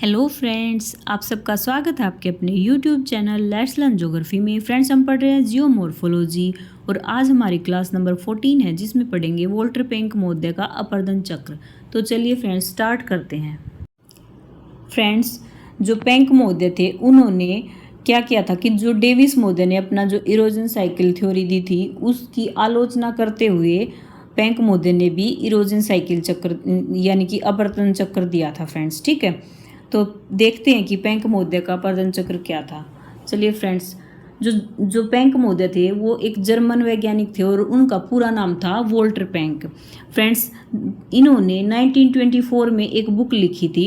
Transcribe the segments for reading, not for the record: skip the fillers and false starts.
Hello friends, आप सबका स्वागत है आपके अपने YouTube channel let's learn geography में। फ्रेंड्स, हम पढ़ रहे हैं जियोमॉर्फोलॉजी और आज हमारी क्लास नंबर 14 है जिसमें पढ़ेंगे वोल्टर पेंक महोदय का अपरदन चक्र। तो चलिए फ्रेंड्स स्टार्ट करते हैं। फ्रेंड्स, जो पेंक महोदय थे उन्होंने क्या किया था कि जो डेविस महोदय ने अपना जो इरोजन साइकिल थ्योरी दी थी उसकी आलोचना करते हुए पेंक महोदय ने भी इरोजन साइकिल चक्र यानी कि अपरदन चक्र दिया था। फ्रेंड्स, ठीक है, तो देखते हैं कि पेंक महोदय का अपरदन चक्र क्या था। चलिए फ्रेंड्स, जो जो पेंक महोदय थे वो एक जर्मन वैज्ञानिक थे और उनका पूरा नाम था वोल्टर पेंक। फ्रेंड्स, इन्होंने 1924 में एक बुक लिखी थी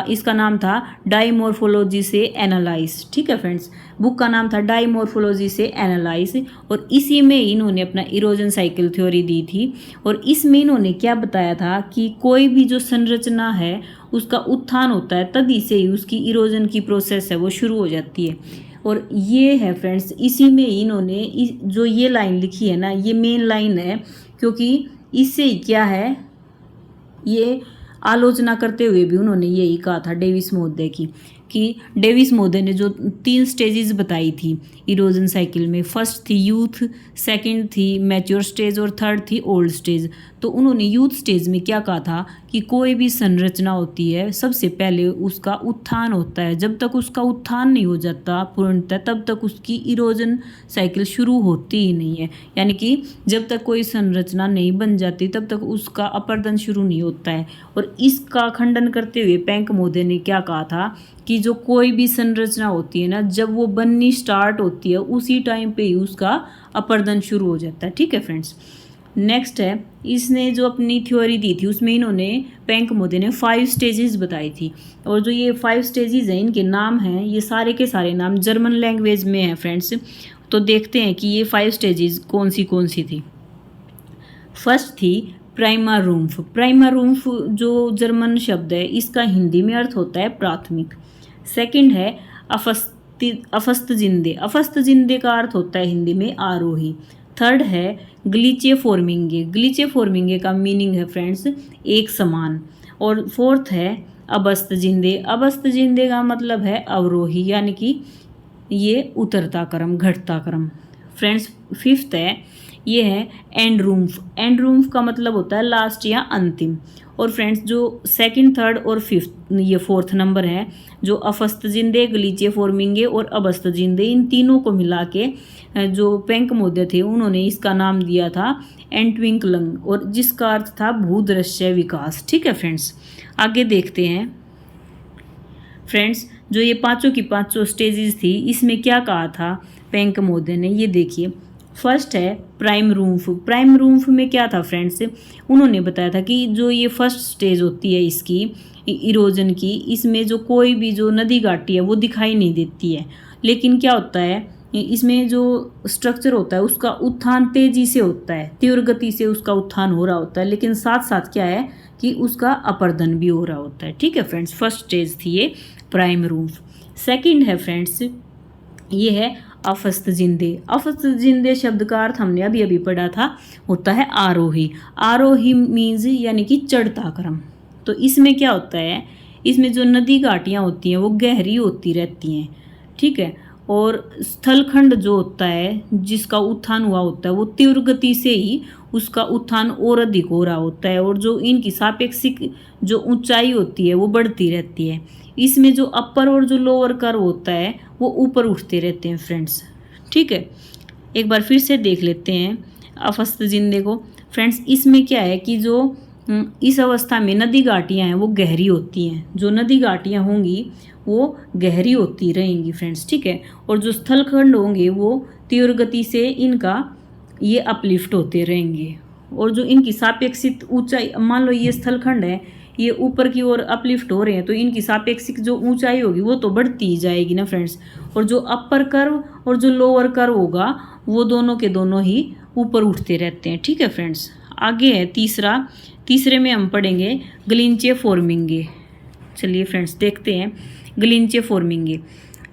इसका नाम था डाइमॉर्फोलॉजी से एनालाइज। ठीक है फ्रेंड्स, बुक का नाम था डाइमॉर्फोलॉजी से एनालाइज और इसी में इन्होंने अपना इरोजन साइकिल थ्योरी दी थी। और इसमें इन्होंने क्या बताया था कि कोई भी जो संरचना है उसका उत्थान होता है तभी से ही उसकी इरोजन की प्रोसेस है वो शुरू हो जाती है। और ये है फ्रेंड्स, इसी में इन्होंने जो ये लाइन लिखी है ना, ये मेन लाइन है, क्योंकि इससे क्या है, ये आलोचना करते हुए भी उन्होंने यही कहा था डेविस महोदय की कि डेविस महोदय ने जो 3 स्टेजेस बताई थी इरोजन साइकिल में, फर्स्ट थी यूथ, सेकंड थी मैच्योर स्टेज और थर्ड थी ओल्ड स्टेज। तो उन्होंने यूथ स्टेज में क्या कहा था कि कोई भी संरचना होती है सबसे पहले उसका उत्थान होता है, जब तक उसका उत्थान नहीं हो जाता पूर्णतः तब तक उसकी इरोजन साइकिल शुरू होती ही नहीं है। यानी कि जब तक कोई संरचना नहीं बन जाती तब तक उसका अपरदन शुरू नहीं होता है। और इसका खंडन करते हुए पेंक महोदय ने क्या कहा था कि जो कोई भी संरचना होती है ना, जब वो बननी स्टार्ट होती है उसी टाइम पे ही उसका अपरदन शुरू हो जाता है। ठीक है फ्रेंड्स, नेक्स्ट है, इसने जो अपनी थ्योरी दी थी उसमें इन्होंने पेंक महोदय ने 5 स्टेजेस बताई थी। और जो ये 5 स्टेजेस हैं इनके नाम हैं, ये सारे के सारे नाम जर्मन लैंग्वेज में हैं फ्रेंड्स। तो देखते हैं कि ये 5 स्टेजेस कौन सी थी। फर्स्ट थी प्राइमर रूम्फ। प्राइमर रूम्फ जो जर्मन शब्द है इसका हिंदी में अर्थ होता है प्राथमिक। सेकंड है अफस्त जिंदे। अफस्त जिंदे का अर्थ होता है हिंदी में आरोही। थर्ड है ग्लीचे फॉर्मिंगे। ग्लीचे फॉर्मिंगे का मीनिंग है फ्रेंड्स एक समान। और फोर्थ है अबस्त जिंदे। अबस्त जिंदे का मतलब है अवरोही, यानी कि ये उतरता क्रम, घटता क्रम। फ्रेंड्स, फिफ्थ है, ये है एंड रूम्फ। एंड रूम्फ का मतलब होता है लास्ट या अंतिम। और फ्रेंड्स, जो सेकंड, थर्ड और फिफ्थ, ये फोर्थ नंबर है, जो अफस्त जिंदे, गलीचे फॉर्मिंगे और अबस्त जिंदे, इन तीनों को मिला के जो पेंक महोदय थे उन्होंने इसका नाम दिया था एंटविंकलंग, और जिसका अर्थ था भूदृश्य विकास। ठीक है फ्रेंड्स, आगे देखते हैं। फ्रेंड्स, जो ये पांचों की पांचों स्टेजेस थी इसमें क्या कहा था पेंक महोदय ने, ये देखिए। फर्स्ट है प्राइम रूम्फ। प्राइम रूम्फ में क्या था फ्रेंड्स, उन्होंने बताया था कि जो ये फर्स्ट स्टेज होती है इसकी इरोजन की, इसमें जो कोई भी जो नदी घाटी है वो दिखाई नहीं देती है, लेकिन क्या होता है इसमें जो स्ट्रक्चर होता है उसका उत्थान तेजी से होता है, तीव्र गति से उसका उत्थान हो रहा होता है, लेकिन साथ साथ क्या है कि उसका अपरदन भी हो रहा होता है। ठीक है फ्रेंड्स, फर्स्ट स्टेज थी ये प्राइम रूम्फ। सेकंड है फ्रेंड्स, ये है अफस्त जिंदे। अफस्त जिंदे शब्द का अर्थ हमने अभी अभी पढ़ा था, होता है आरोही। आरोही मीन्स यानी कि चढ़ता क्रम। तो इसमें क्या होता है, इसमें जो नदी घाटियाँ होती हैं वो गहरी होती रहती हैं। ठीक है, और स्थलखंड जो होता है जिसका उत्थान हुआ होता है वो तीव्र गति से ही उसका उत्थान और अधिक हो रहा होता है, और जो इनकी सापेक्षिक जो ऊंचाई होती है वो बढ़ती रहती है। इसमें जो अपर और जो लोअर कर्व होता है वो ऊपर उठते रहते हैं फ्रेंड्स। ठीक है, एक बार फिर से देख लेते हैं अफस्त जिंदे को। फ्रेंड्स, इसमें क्या है कि जो इस अवस्था में नदी घाटियाँ हैं वो गहरी होती हैं, जो नदी घाटियाँ होंगी वो गहरी होती रहेंगी फ्रेंड्स। ठीक है, और जो स्थलखंड होंगे वो तीव्र गति से इनका ये अपलिफ्ट होते रहेंगे, और जो इनकी सापेक्षिक ऊंचाई, मान लो ये स्थलखंड है, ये ऊपर की ओर अपलिफ्ट हो रहे हैं तो इनकी सापेक्षिक जो ऊंचाई होगी वो तो बढ़ती ही जाएगी ना फ्रेंड्स। और जो अपर कर्व और जो लोअर कर्व होगा वो दोनों के दोनों ही ऊपर उठते रहते हैं। ठीक है फ्रेंड्स, आगे है तीसरा। तीसरे में हम पढ़ेंगे ग्लीचे फॉर्मिंगे। चलिए फ्रेंड्स देखते हैं ग्लीचे फॉर्मिंगे।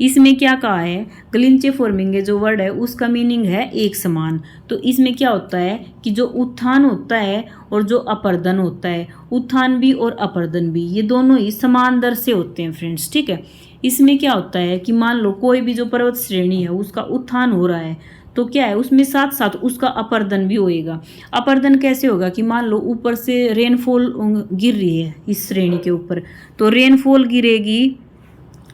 इसमें क्या कहा है, ग्लिंचे फॉर्मिंगे जो वर्ड है उसका मीनिंग है एक समान। तो इसमें क्या होता है कि जो उत्थान होता है और जो अपर्दन होता है, उत्थान भी और अपर्दन भी ये दोनों ही समान दर से होते हैं फ्रेंड्स, ठीक है। इसमें क्या होता है कि मान लो कोई भी जो पर्वत श्रेणी है उसका उत्थान हो रहा है तो क्या है उसमें साथ साथ उसका अपर्दन भी होएगा। अपर्दन कैसे होगा कि मान लो ऊपर से रेनफॉल गिर रही है इस श्रेणी के ऊपर, तो रेनफॉल गिरेगी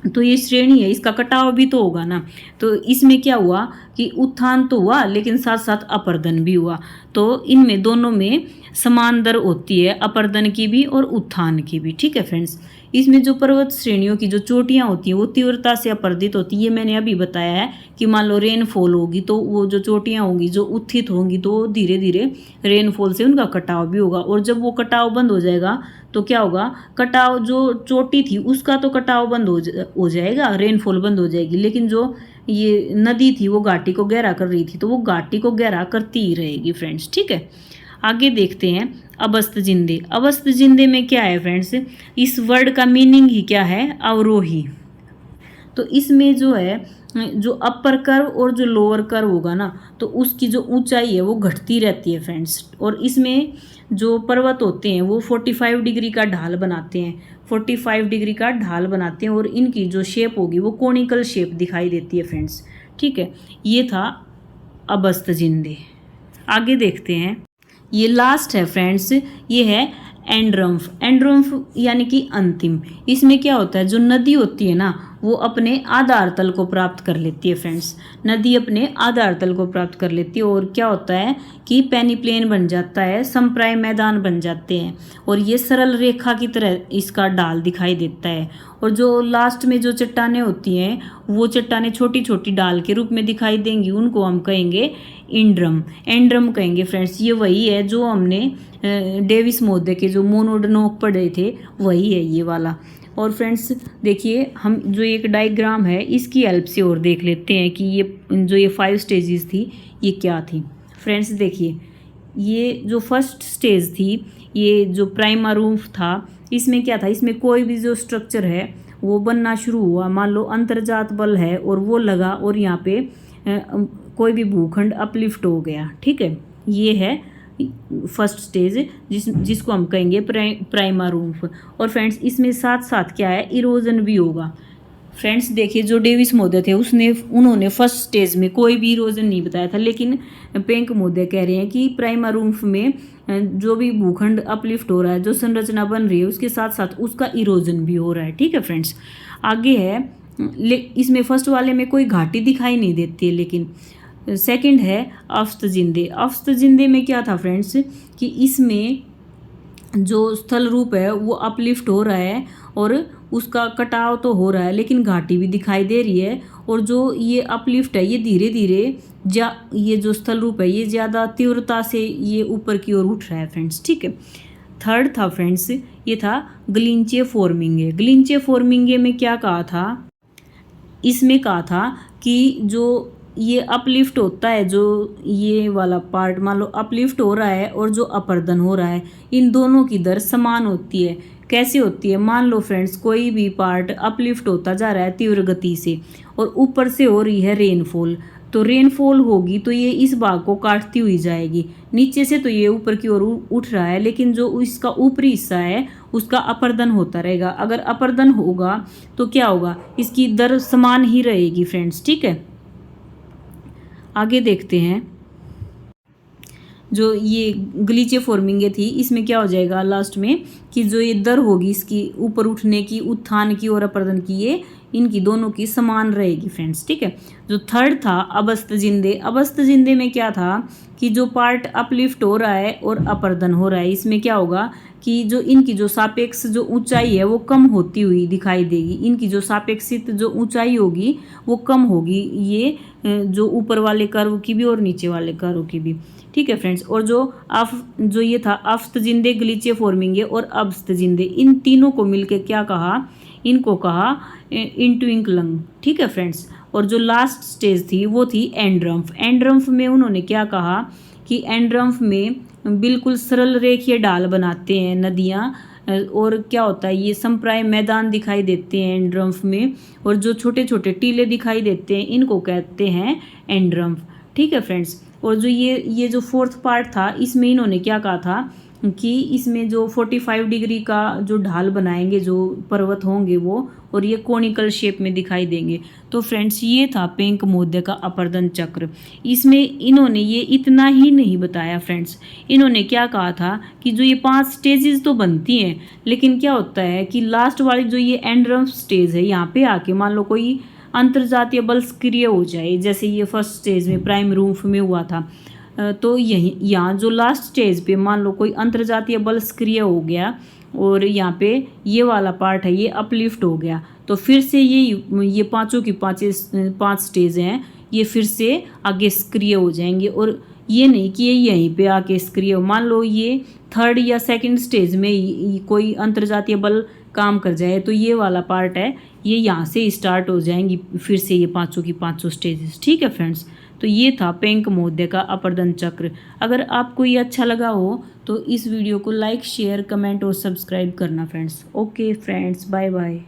तो ये श्रेणी है इसका कटाव भी तो होगा ना। तो इसमें क्या हुआ कि उत्थान तो हुआ लेकिन साथ साथ अपर्दन भी हुआ। तो इनमें दोनों में समान दर होती है, अपर्दन की भी और उत्थान की भी, ठीक है फ्रेंड्स। इसमें जो पर्वत श्रेणियों की जो चोटियां होती हैं वो तीव्रता से अपर्दित होती है। ये मैंने अभी बताया है कि मान लो रेनफॉल होगी तो वो जो चोटियां होंगी जो उत्थित होंगी तो धीरे धीरे रेनफॉल से उनका कटाव भी होगा, और जब वो कटाव बंद हो जाएगा तो क्या होगा, कटाव जो चोटी थी उसका तो कटाव बंद हो जाएगा, रेनफॉल बंद हो जाएगी, लेकिन जो ये नदी थी वो घाटी को गहरा कर रही थी तो वो घाटी को गहरा करती ही रहेगी फ्रेंड्स, ठीक है। आगे देखते हैं अबस्त जिंदे। अबस्त जिंदे में क्या है फ्रेंड्स, इस वर्ड का मीनिंग ही क्या है, अवरोही। तो इसमें जो है जो अपर कर्व और जो लोअर कर्व होगा ना तो उसकी जो ऊंचाई है वो घटती रहती है फ्रेंड्स। और इसमें जो पर्वत होते हैं वो 45 डिग्री का ढाल बनाते हैं, 45 डिग्री का ढाल बनाते हैं और इनकी जो शेप होगी वो कोनिकल शेप दिखाई देती है फ्रेंड्स, ठीक है। ये था अबस्त जिंदे। आगे देखते हैं, ये लास्ट है फ्रेंड्स, ये है एंड्रम्फ। एंड्रम्फ यानी कि अंतिम। इसमें क्या होता है, जो नदी होती है ना वो अपने आधार तल को प्राप्त कर लेती है फ्रेंड्स, नदी अपने आधार तल को प्राप्त कर लेती है और क्या होता है कि पेनीप्लेन बन जाता है, समप्राय मैदान बन जाते हैं और ये सरल रेखा की तरह इसका ढाल दिखाई देता है। और जो लास्ट में जो चट्टानें होती हैं वो चट्टानें छोटी छोटी ढाल के रूप में दिखाई देंगी, उनको हम कहेंगे इंड्रम, एंड्रम कहेंगे फ्रेंड्स। ये वही है जो हमने डेविस मोदे के जो मोनोडनोक पढ़े थे, वही है ये वाला। और फ्रेंड्स देखिए, हम जो एक डायग्राम है इसकी हेल्प से और देख लेते हैं कि ये जो ये 5 स्टेजेस थी ये क्या थी। फ्रेंड्स देखिए, ये जो फर्स्ट स्टेज थी, ये जो प्राइमरूफ था, इसमें क्या था, इसमें कोई भी जो स्ट्रक्चर है वो बनना शुरू हुआ। मान लो अंतर्जात बल है और वो लगा और यहाँ पे कोई भी भूखंड अपलिफ्ट हो गया, ठीक है। ये है फर्स्ट स्टेज जिसको हम कहेंगे प्राइमरूफ। और फ्रेंड्स इसमें साथ साथ क्या है, इरोजन भी होगा। फ्रेंड्स देखिए, जो डेविस मोदे थे उन्होंने फर्स्ट स्टेज में कोई भी इरोजन नहीं बताया था, लेकिन पेंक मोदे कह रहे हैं कि प्राइमरूफ में जो भी भूखंड अपलिफ्ट हो रहा है, जो संरचना बन रही है, उसके साथ साथ उसका इरोजन भी हो रहा है, ठीक है फ्रेंड्स। आगे है, इसमें फर्स्ट वाले में कोई घाटी दिखाई नहीं देती है, लेकिन सेकंड है अफ्स्त जिंदे। अफ्स्त जिंदे में क्या था फ्रेंड्स कि इसमें जो स्थल रूप है वो अपलिफ्ट हो रहा है और उसका कटाव तो हो रहा है लेकिन घाटी भी दिखाई दे रही है। और जो ये अपलिफ्ट है ये धीरे धीरे ये जो स्थल रूप है ये ज़्यादा तीव्रता से ये ऊपर की ओर उठ रहा है फ्रेंड्स, ठीक है। थर्ड था फ्रेंड्स, ये था ग्लिंचे फॉर्मिंगे। ग्लिंचे फॉर्मिंगे में क्या कहा था, इसमें कहा था कि जो ये अपलिफ्ट होता है, जो ये वाला पार्ट मान लो अपलिफ्ट हो रहा है और जो अपर्दन हो रहा है, इन दोनों की दर समान होती है। कैसे होती है, मान लो फ्रेंड्स कोई भी पार्ट अपलिफ्ट होता जा रहा है तीव्र गति से और ऊपर से हो रही है रेनफॉल, तो रेनफॉल होगी तो ये इस भाग को काटती हुई जाएगी। नीचे से तो ये ऊपर की ओर उठ रहा है लेकिन जो इसका ऊपरी हिस्सा है उसका अपर्दन होता रहेगा। अगर अपर्दन होगा तो क्या होगा, इसकी दर समान ही रहेगी फ्रेंड्स, ठीक है। आगे देखते हैं, जो ये ग्लीचे फॉर्मिंगे थी इसमें क्या हो जाएगा लास्ट में कि जो ये दर होगी इसकी ऊपर उठने की, उत्थान की और अपर्दन की, ये इनकी दोनों की समान रहेगी फ्रेंड्स, ठीक है। जो थर्ड था अबस्त जिंदे। अबस्त जिंदे में क्या था कि जो पार्ट अपलिफ्ट हो रहा है और अपर्दन हो रहा है, इसमें क्या होगा कि जो इनकी जो सापेक्ष जो ऊंचाई है वो कम होती हुई दिखाई देगी। इनकी जो सापेक्षित जो ऊंचाई होगी वो कम होगी, ये जो ऊपर वाले कर्व की भी और नीचे वाले कर्व की भी, ठीक है फ्रेंड्स। और जो ये था अफ्स्त जिंदे, ग्लीचे फॉर्मिंगे और अबस्त जिंदे, इन तीनों को मिलकर क्या कहा, इनको कहा इंट्विंकलंग, ठीक है फ्रेंड्स। और जो लास्ट स्टेज थी वो थी एंड्रम्फ। एंड्रम्फ में उन्होंने क्या कहा कि एंड्रम्फ में बिल्कुल सरल रेखीय ढाल बनाते हैं नदियाँ, और क्या होता है, ये समप्राय मैदान दिखाई देते हैं एंड्रम्फ में, और जो छोटे छोटे टीले दिखाई देते हैं इनको कहते हैं एंड्रम्फ। ठीक है फ्रेंड्स। और जो ये जो फोर्थ पार्ट था, इसमें इन्होंने क्या कहा था कि इसमें जो 45 डिग्री का जो ढाल बनाएंगे, जो पर्वत होंगे वो, और ये कोनिकल शेप में दिखाई देंगे। तो फ्रेंड्स ये था पेंक मोहद्य का अपर्दन चक्र। इसमें इन्होंने ये इतना ही नहीं बताया फ्रेंड्स, इन्होंने क्या कहा था कि जो ये 5 स्टेजेस तो बनती हैं, लेकिन क्या होता है कि लास्ट वाली जो ये एंड्रम्फ स्टेज है, यहाँ पे आके मान लो कोई अंतर्जातीय बल सक्रिय हो जाए, जैसे ये फर्स्ट स्टेज में प्राइम रूफ में हुआ था, तो यही यहाँ जो लास्ट स्टेज पे मान लो कोई अंतर्जातीय बल सक्रिय हो गया और यहाँ पे ये वाला पार्ट है ये अपलिफ्ट हो गया, तो फिर से ये पांचों की 5 स्टेज हैं, ये फिर से आगे सक्रिय हो जाएंगे। और ये नहीं कि ये यहीं पे आके सक्रिय हो, मान लो ये थर्ड या सेकंड स्टेज में कोई अंतर्जातीय बल काम कर जाए, तो ये वाला पार्ट है ये यहाँ से स्टार्ट हो जाएंगी फिर से ये पांचों की 5 स्टेजेस। ठीक है फ्रेंड्स। तो ये था पेंक मोहद्य का अपर्दन चक्र। अगर आपको ये अच्छा लगा हो तो इस वीडियो को लाइक, शेयर, कमेंट और सब्सक्राइब करना friends. Okay friends, bye bye.